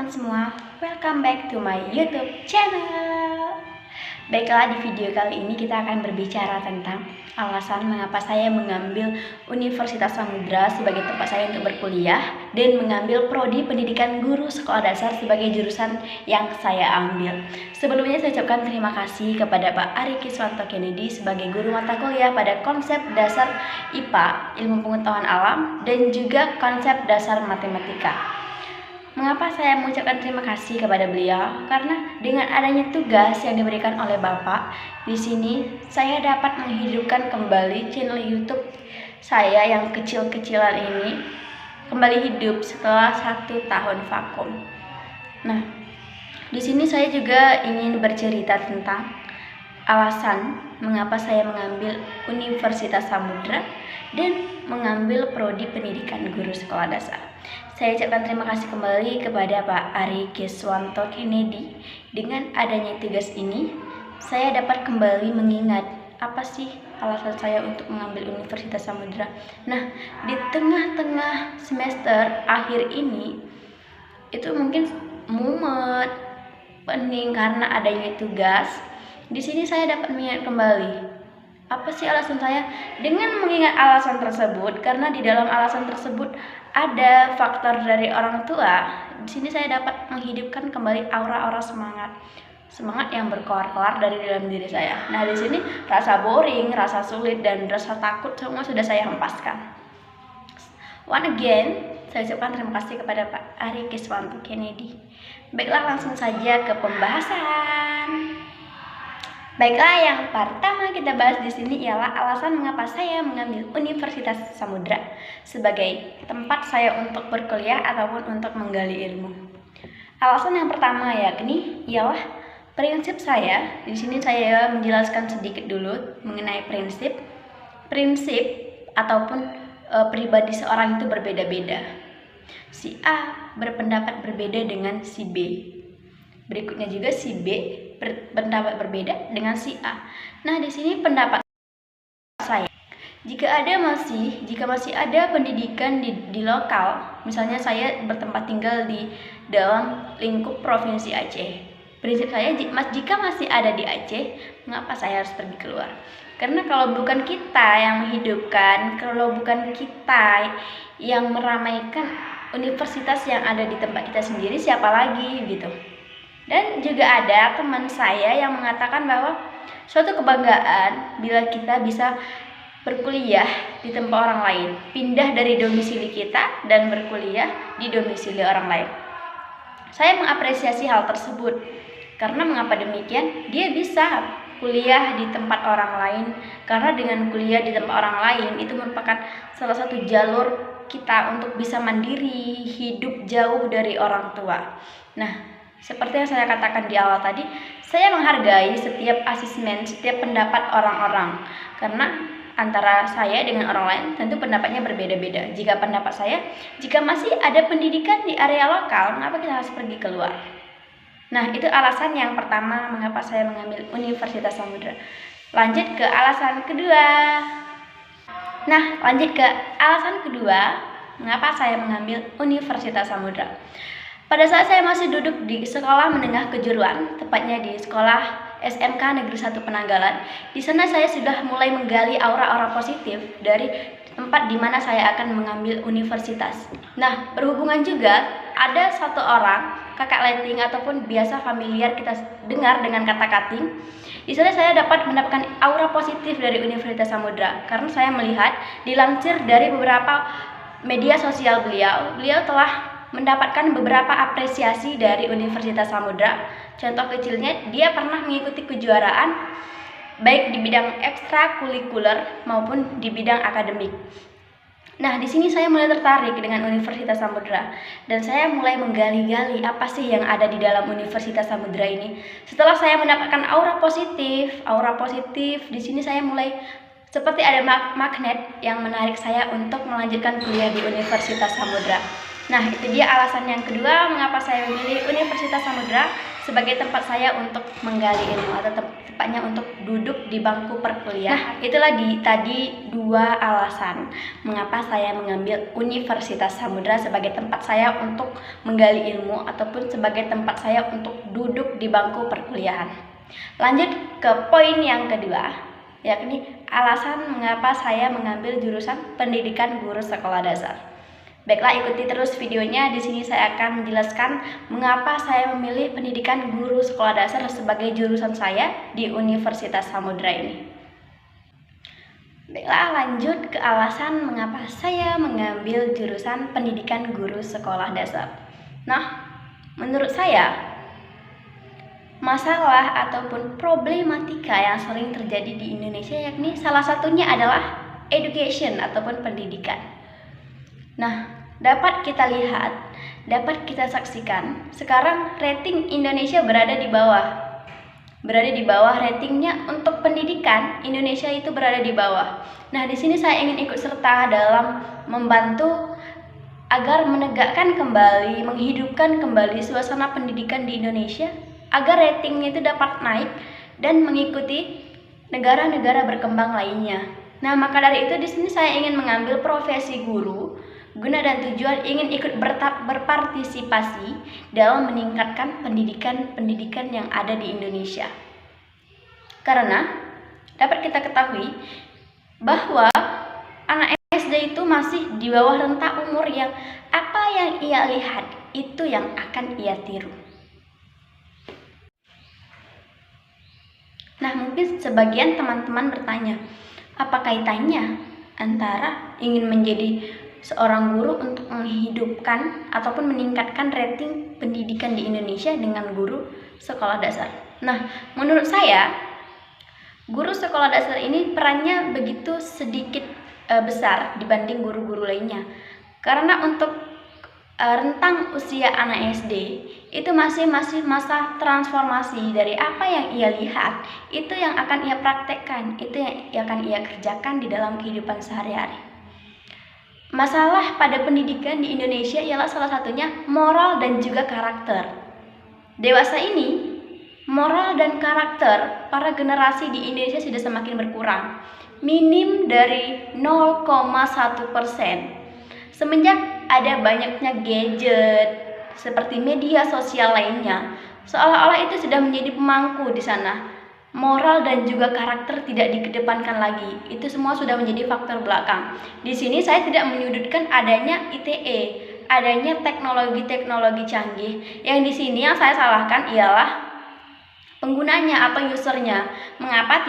teman-teman semua, welcome back to my YouTube channel. Baiklah, di video kali ini kita akan berbicara tentang alasan mengapa saya mengambil Universitas Samudra sebagai tempat saya untuk berkuliah dan mengambil prodi pendidikan guru sekolah dasar sebagai jurusan yang saya ambil. Sebelumnya saya ucapkan terima kasih kepada Pak Ari Kiswanto Kennedy sebagai guru mata kuliah pada konsep dasar IPA, ilmu pengetahuan alam, dan juga konsep dasar matematika. Mengapa saya mengucapkan terima kasih kepada beliau? Karena dengan adanya tugas yang diberikan oleh Bapak, di sini saya dapat menghidupkan kembali channel YouTube saya yang kecil-kecilan ini kembali hidup setelah 1 tahun vakum. Nah, di sini saya juga ingin bercerita tentang alasan mengapa saya mengambil Universitas Samudra dan mengambil prodi pendidikan guru sekolah dasar. Saya ucapkan terima kasih kembali kepada Pak Ari Kiswanto Kennedy. Dengan adanya tugas ini, saya dapat kembali mengingat apa sih alasan saya untuk mengambil Universitas Samudra. Nah, di tengah-tengah semester akhir ini, itu mungkin mumet, pening karena adanya tugas. Di sini saya dapat mengingat kembali apa sih alasan saya. Dengan mengingat alasan tersebut, karena di dalam alasan tersebut ada faktor dari orang tua, di sini saya dapat menghidupkan kembali aura-aura semangat yang berkoar-koar dari dalam diri saya. Nah, di sini rasa boring, rasa sulit, dan rasa takut semua sudah saya hempaskan. Once again, saya ucapkan terima kasih kepada Pak Ari Kiswanto Kennedy. Baiklah, langsung saja ke pembahasan. Baiklah, yang pertama kita bahas di sini ialah alasan mengapa saya mengambil Universitas Samudra sebagai tempat saya untuk berkuliah ataupun untuk menggali ilmu. Alasan yang pertama yakni ialah prinsip saya. Di sini saya menjelaskan sedikit dulu mengenai prinsip ataupun pribadi seorang itu berbeda-beda. Si A berpendapat berbeda dengan si B. Berikutnya juga si B berpendapat berbeda dengan si A. Nah, di sini pendapat saya, jika masih ada pendidikan di lokal, misalnya saya bertempat tinggal di dalam lingkup provinsi Aceh. Prinsip saya, jika masih ada di Aceh, mengapa saya harus pergi keluar? Karena kalau bukan kita yang menghidupkan, kalau bukan kita yang meramaikan universitas yang ada di tempat kita sendiri, siapa lagi gitu. Dan juga ada teman saya yang mengatakan bahwa suatu kebanggaan bila kita bisa berkuliah di tempat orang lain, pindah dari domisili kita dan berkuliah di domisili orang lain. Saya mengapresiasi hal tersebut. Karena mengapa demikian? Dia bisa kuliah di tempat orang lain, karena dengan kuliah di tempat orang lain itu merupakan salah satu jalur kita untuk bisa mandiri, hidup jauh dari orang tua. Nah, seperti yang saya katakan di awal tadi, saya menghargai setiap asesmen, setiap pendapat orang-orang. Karena antara saya dengan orang lain tentu pendapatnya berbeda-beda. Jika pendapat saya, jika masih ada pendidikan di area lokal, mengapa kita harus pergi keluar? Nah, itu alasan yang pertama mengapa saya mengambil Universitas Samudra. Lanjut ke alasan kedua. Mengapa saya mengambil Universitas Samudra. Pada saat saya masih duduk di sekolah menengah kejuruan, tepatnya di sekolah SMK Negeri 1 Penanggalan, di sana saya sudah mulai menggali aura-aura positif dari tempat di mana saya akan mengambil universitas. Nah, berhubungan juga ada satu orang, kakak letting ataupun biasa familiar kita dengar dengan kata kating. Di sana saya dapat mendapatkan aura positif dari Universitas Samudra karena saya melihat dilansir dari beberapa media sosial beliau telah mendapatkan beberapa apresiasi dari Universitas Samudra. Contoh kecilnya, dia pernah mengikuti kejuaraan baik di bidang ekstrakurikuler maupun di bidang akademik. Nah, di sini saya mulai tertarik dengan Universitas Samudra dan saya mulai menggali-gali apa sih yang ada di dalam Universitas Samudra ini. Setelah saya mendapatkan aura positif, di sini saya mulai seperti ada magnet yang menarik saya untuk melanjutkan kuliah di Universitas Samudra. Nah, itu dia alasan yang kedua mengapa saya memilih Universitas Samudra sebagai tempat saya untuk menggali ilmu atau tepatnya untuk duduk di bangku perkuliahan. Nah, itulah tadi 2 alasan mengapa saya mengambil Universitas Samudra sebagai tempat saya untuk menggali ilmu ataupun sebagai tempat saya untuk duduk di bangku perkuliahan. Lanjut ke poin yang kedua, yakni alasan mengapa saya mengambil jurusan Pendidikan Guru Sekolah Dasar. Baiklah, ikuti terus videonya. Di sini saya akan menjelaskan mengapa saya memilih Pendidikan Guru Sekolah Dasar sebagai jurusan saya di Universitas Samudra ini. Baiklah, lanjut ke alasan mengapa saya mengambil jurusan Pendidikan Guru Sekolah Dasar. Nah, menurut saya, masalah ataupun problematika yang sering terjadi di Indonesia yakni salah satunya adalah education ataupun pendidikan. Nah, dapat kita lihat, dapat kita saksikan, sekarang rating Indonesia berada di bawah. Berada di bawah ratingnya untuk pendidikan, Indonesia itu berada di bawah. Nah, di sini saya ingin ikut serta dalam membantu agar menegakkan kembali, menghidupkan kembali suasana pendidikan di Indonesia, agar ratingnya itu dapat naik dan mengikuti negara-negara berkembang lainnya. Nah, maka dari itu di sini saya ingin mengambil profesi guru guna dan tujuan ingin ikut berpartisipasi dalam meningkatkan pendidikan yang ada di Indonesia. Karena dapat kita ketahui bahwa anak SD itu masih di bawah rentang umur yang apa yang ia lihat itu yang akan ia tiru. Nah, mungkin sebagian teman-teman bertanya, apa kaitannya antara ingin menjadi seorang guru untuk menghidupkan ataupun meningkatkan rating pendidikan di Indonesia dengan guru sekolah dasar? Nah, menurut saya, guru sekolah dasar ini perannya begitu sedikit besar dibanding guru-guru lainnya. Karena untuk rentang usia anak SD itu masih masa transformasi. Dari apa yang ia lihat, itu yang akan ia praktekkan, itu yang akan ia kerjakan di dalam kehidupan sehari-hari. Masalah pada pendidikan di Indonesia ialah salah satunya moral dan juga karakter. Dewasa ini, moral dan karakter para generasi di Indonesia sudah semakin berkurang, minim dari 0,1%. Semenjak ada banyaknya gadget seperti media sosial lainnya, seolah-olah itu sudah menjadi pemangku di sana. Moral dan juga karakter tidak dikedepankan lagi. Itu semua sudah menjadi faktor belakang. Di sini saya tidak menyudutkan adanya ITE, adanya teknologi-teknologi canggih. Yang di sini yang saya salahkan ialah penggunanya atau usernya. Mengapa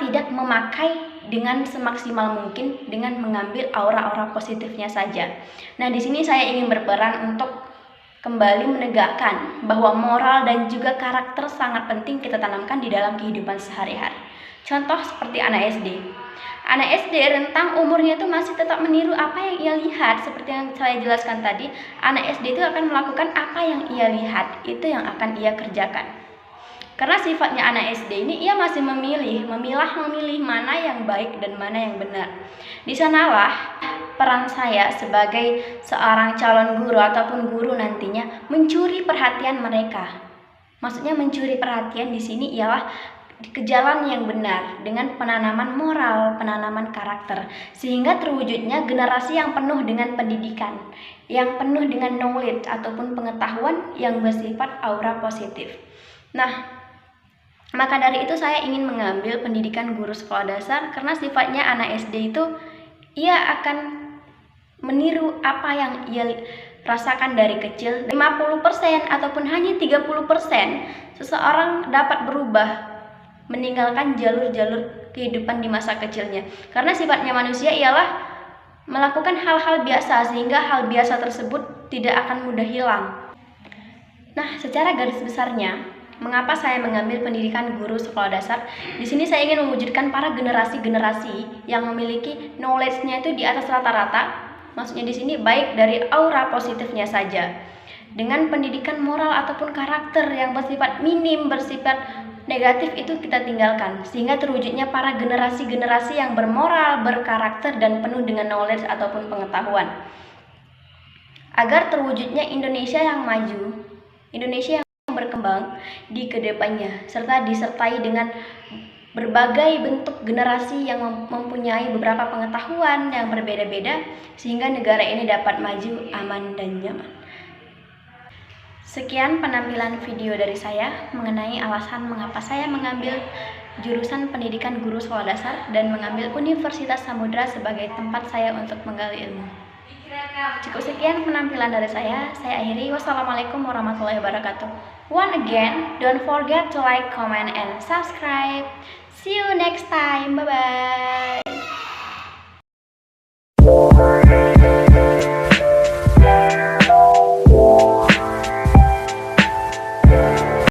tidak memakai dengan semaksimal mungkin dengan mengambil aura-aura positifnya saja. Nah, di sini saya ingin berperan untuk kembali menegakkan bahwa moral dan juga karakter sangat penting kita tanamkan di dalam kehidupan sehari-hari. Contoh seperti anak SD. Anak SD rentang umurnya itu masih tetap meniru apa yang ia lihat. Seperti yang saya jelaskan tadi, anak SD itu akan melakukan apa yang ia lihat, itu yang akan ia kerjakan. Karena sifatnya anak SD ini, ia masih memilih mana yang baik dan mana yang benar. Di sanalah peran saya sebagai seorang calon guru ataupun guru nantinya mencuri perhatian mereka. Maksudnya mencuri perhatian di sini ialah ke jalan yang benar dengan penanaman moral, penanaman karakter, sehingga terwujudnya generasi yang penuh dengan pendidikan, yang penuh dengan knowledge ataupun pengetahuan yang bersifat aura positif. Nah, maka dari itu saya ingin mengambil pendidikan guru sekolah dasar karena sifatnya anak SD itu ia akan meniru apa yang ia rasakan dari kecil. 50% ataupun hanya 30% seseorang dapat berubah, meninggalkan jalur-jalur kehidupan di masa kecilnya. Karena sifatnya manusia ialah melakukan hal-hal biasa, sehingga hal biasa tersebut tidak akan mudah hilang. Nah, secara garis besarnya, mengapa saya mengambil pendidikan guru sekolah dasar? Di sini saya ingin mewujudkan para generasi-generasi yang memiliki knowledge-nya itu di atas rata-rata. Maksudnya di sini baik dari aura positifnya saja. Dengan pendidikan moral ataupun karakter yang bersifat minim, bersifat negatif itu kita tinggalkan. Sehingga terwujudnya para generasi-generasi yang bermoral, berkarakter, dan penuh dengan knowledge ataupun pengetahuan. Agar terwujudnya Indonesia yang maju, Indonesia yang berkembang di kedepannya, serta disertai dengan berbagai bentuk generasi yang mempunyai beberapa pengetahuan yang berbeda-beda, sehingga negara ini dapat maju aman dan nyaman. Sekian penampilan video dari saya mengenai alasan mengapa saya mengambil jurusan pendidikan guru sekolah dasar dan mengambil Universitas Samudra sebagai tempat saya untuk menggali ilmu. Cukup sekian penampilan dari saya akhiri. Wassalamualaikum warahmatullahi wabarakatuh. Once again, don't forget to like, comment, and subscribe. See you next time. Bye-bye.